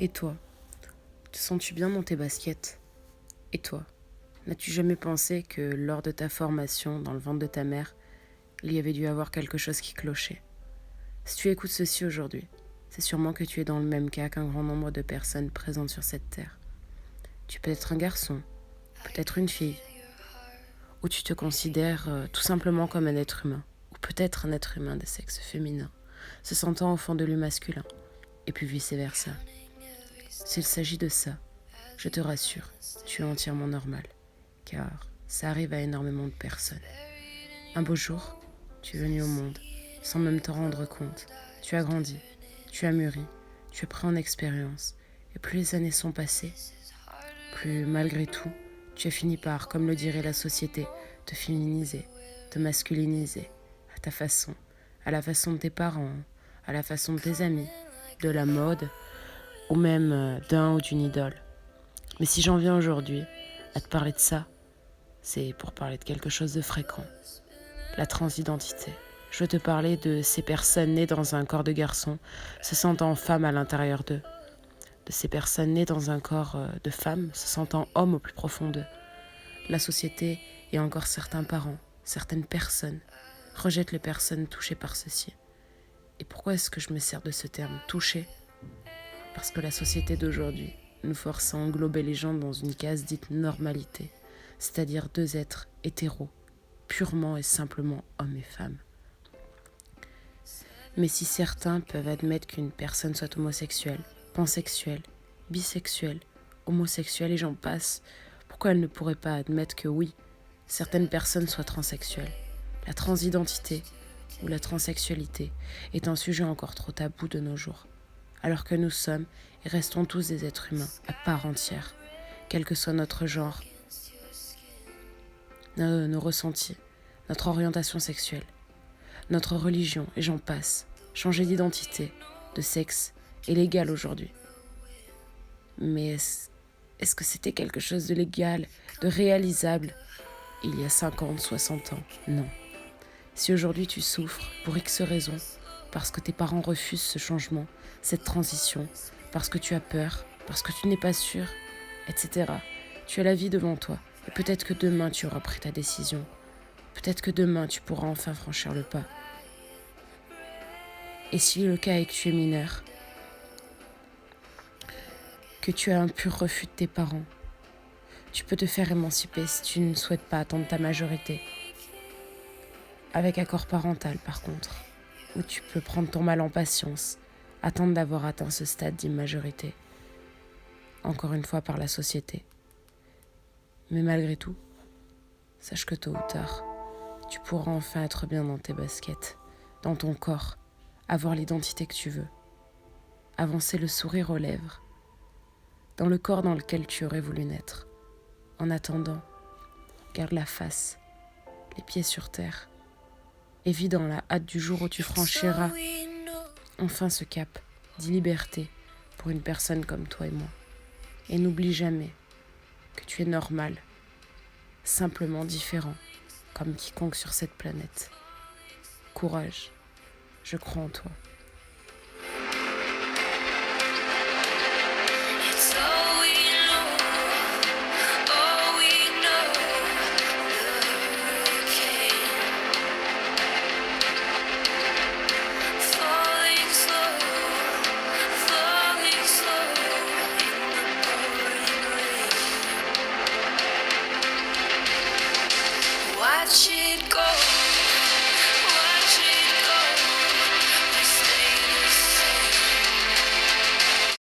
Et toi, te sens-tu bien dans tes baskets? Et toi, n'as-tu jamais pensé que lors de ta formation dans le ventre de ta mère, il y avait dû avoir quelque chose qui clochait? Si tu écoutes ceci aujourd'hui, c'est sûrement que tu es dans le même cas qu'un grand nombre de personnes présentes sur cette terre. Tu peux être un garçon, peut-être une fille, ou tu te considères tout simplement comme un être humain, ou peut-être un être humain de sexe féminin, se sentant au fond de lui masculin, et puis vice-versa. S'il s'agit de ça, je te rassure, tu es entièrement normal, car ça arrive à énormément de personnes. Un beau jour, tu es venu au monde, sans même t'en rendre compte. Tu as grandi, tu as mûri, tu as pris en expérience, et plus les années sont passées, plus malgré tout, tu as fini par, comme le dirait la société, te féminiser, te masculiniser, à ta façon, à la façon de tes parents, à la façon de tes amis, de la mode, ou même d'un ou d'une idole. Mais si j'en viens aujourd'hui à te parler de ça, c'est pour parler de quelque chose de fréquent, la transidentité. Je veux te parler de ces personnes nées dans un corps de garçon, se sentant femme à l'intérieur d'eux, de ces personnes nées dans un corps de femme, se sentant homme au plus profond d'eux. La société et encore certains parents, certaines personnes, rejettent les personnes touchées par ceci. Et pourquoi est-ce que je me sers de ce terme, touché? Parce que la société d'aujourd'hui nous force à englober les gens dans une case dite normalité, c'est-à-dire deux êtres hétéros, purement et simplement hommes et femmes. Mais si certains peuvent admettre qu'une personne soit homosexuelle, pansexuelle, bisexuelle, homosexuelle et j'en passe, pourquoi elle ne pourrait pas admettre que oui, certaines personnes soient transsexuelles? La transidentité ou la transsexualité est un sujet encore trop tabou de nos jours, alors que nous sommes et restons tous des êtres humains à part entière, quel que soit notre genre, nos ressentis, notre orientation sexuelle, notre religion et j'en passe. Changer d'identité, de sexe est légal aujourd'hui. Mais est-ce que c'était quelque chose de légal, de réalisable il y a 50, 60 ans? Non. Si aujourd'hui tu souffres pour X raisons, parce que tes parents refusent ce changement, cette transition, parce que tu as peur, parce que tu n'es pas sûr, etc. Tu as la vie devant toi et peut-être que demain tu auras pris ta décision. Peut-être que demain tu pourras enfin franchir le pas. Et si le cas est que tu es mineur, que tu as un pur refus de tes parents, tu peux te faire émanciper si tu ne souhaites pas attendre ta majorité. Avec accord parental par contre, où tu peux prendre ton mal en patience, attendre d'avoir atteint ce stade d'immajorité. Encore une fois par la société. Mais malgré tout, sache que tôt ou tard, tu pourras enfin être bien dans tes baskets, dans ton corps, avoir l'identité que tu veux, avancer le sourire aux lèvres, dans le corps dans lequel tu aurais voulu naître. En attendant, garde la face, les pieds sur terre, et vis dans la hâte du jour où tu franchiras enfin ce cap d'illiberté pour une personne comme toi et moi. Et n'oublie jamais que tu es normal, simplement différent, comme quiconque sur cette planète. Courage, je crois en toi.